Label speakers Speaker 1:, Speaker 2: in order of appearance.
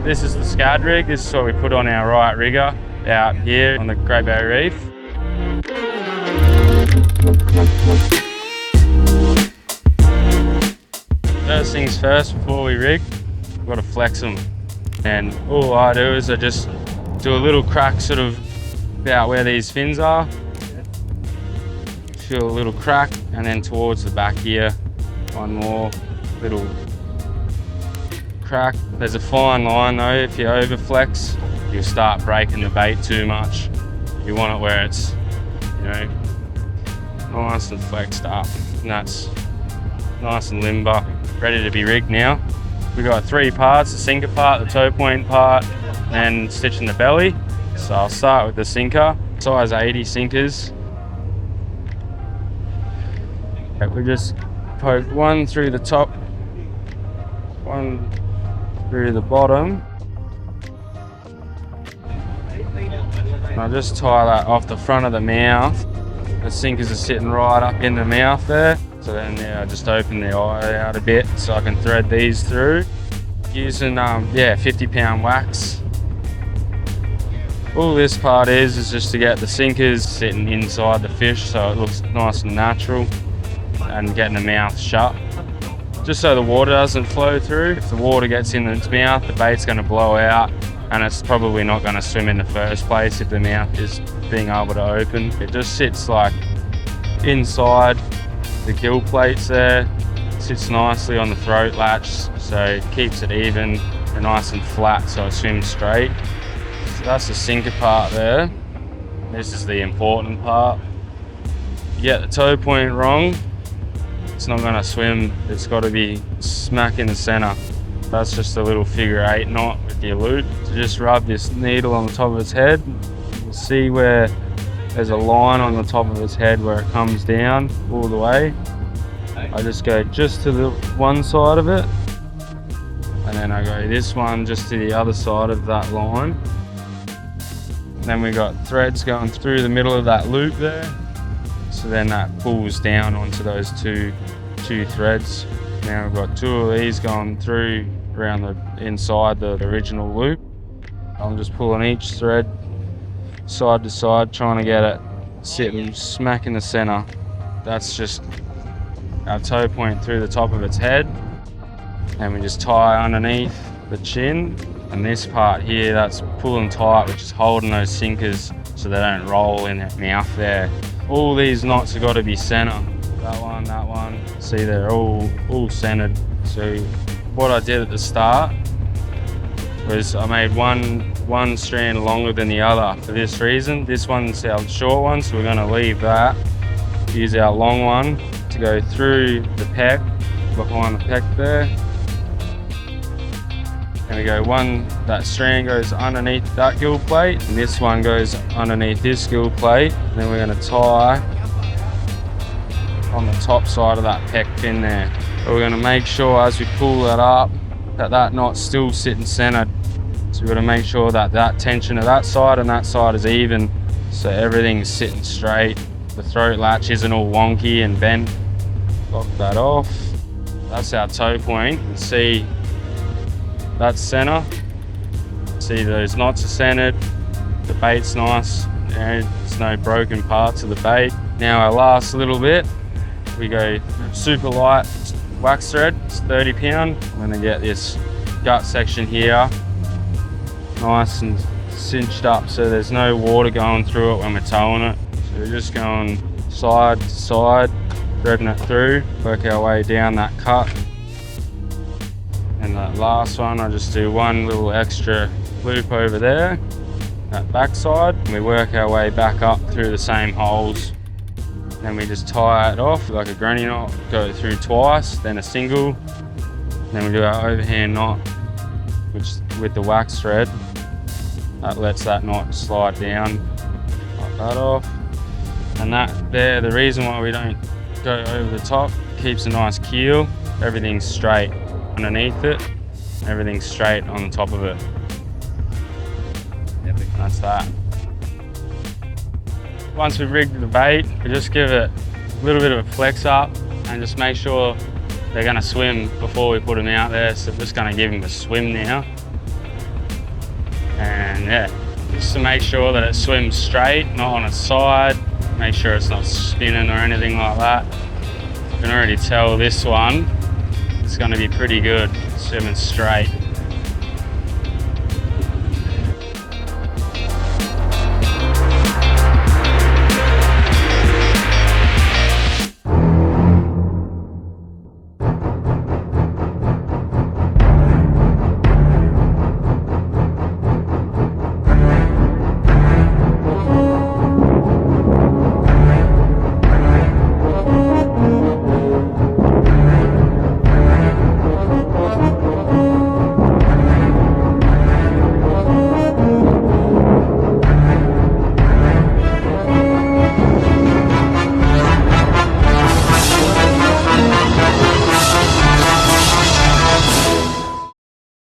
Speaker 1: This is the Scad rig. This is what we put on our right rigger out here on the Great Barrier Reef. First things first, before we rig, we've got to flex them. And all I do is I just do a little crack sort of about where these fins are. Feel a little crack, and then towards the back here, one more little crack. There's a fine line though. If you over flex, you'll start breaking the bait too much. You want it where it's, you know, nice and flexed up, and that's nice and limber, ready to be rigged now. We've got 3 parts, the sinker part, the toe point part, and stitching the belly. So I'll start with the sinker, size 80 sinkers. We just poke one through the top, one through the bottom. And I'll just tie that off the front of the mouth. The sinkers are sitting right up in the mouth there. So then I just open the eye out a bit so I can thread these through. Using 50-pound wax. All this part is just to get the sinkers sitting inside the fish so it looks nice and natural, and getting the mouth shut. Just so the water doesn't flow through. If the water gets in its mouth, the bait's going to blow out, and it's probably not going to swim in the first place if the mouth is being able to open. It just sits like inside the gill plates there. It sits nicely on the throat latch, so it keeps it even and nice and flat so it swims straight. So that's the sinker part there. This is the important part. You get the toe point wrong, it's not going to swim. It's got to be smack in the center. That's just a little figure-8 knot with your loop. So just rub this needle on the top of its head. You'll see where there's a line on the top of its head where it comes down all the way. I just go just to the one side of it, and then I go this one just to the other side of that line. Then we got threads going through the middle of that loop there. So then that pulls down onto those two threads. Now we've got 2 of these going through around the inside the original loop. I'm just pulling each thread side to side, trying to get it sitting smack in the center. That's just our toe point through the top of its head. And we just tie underneath the chin. And this part here, that's pulling tight, which is holding those sinkers so they don't roll in the mouth there. All these knots have got to be center. That one. See, they're all centered. So what I did at the start was I made one strand longer than the other for this reason. This one's our short one, so we're going to leave that. Use our long one to go through the pec, behind the pec there. And we go that strand goes underneath that gill plate, and this one goes underneath this gill plate. And then we're going to tie on the top side of that pec fin there. But we're going to make sure as we pull that up that knot's still sitting centered. So we've got to make sure that tension of that side and that side is even, so everything's sitting straight. The throat latch isn't all wonky and bent. Lock that off. That's our toe point. You can see that's center. See, those knots are centered. The bait's nice. There's no broken parts of the bait. Now our last little bit, we go super light wax thread. It's 30 pound. I'm gonna get this gut section here nice and cinched up so there's no water going through it when we're towing it. So we're just going side to side, threading it through, work our way down that cut. And that last one, I just do one little extra loop over there, that back side, and we work our way back up through the same holes. Then we just tie it off like a granny knot, go through twice, then a single. Then we do our overhand knot, which with the wax thread, that lets that knot slide down, like that off. And that there, the reason why we don't go over the top, keeps a nice keel, everything's straight underneath it, everything's straight on the top of it. That's that. Once we've rigged the bait, we just give it a little bit of a flex up and just make sure they're going to swim before we put them out there. So we're just going to give them a swim now. And yeah, just to make sure that it swims straight, not on its side. Make sure it's not spinning or anything like that. You can already tell this one is going to be pretty good swimming straight.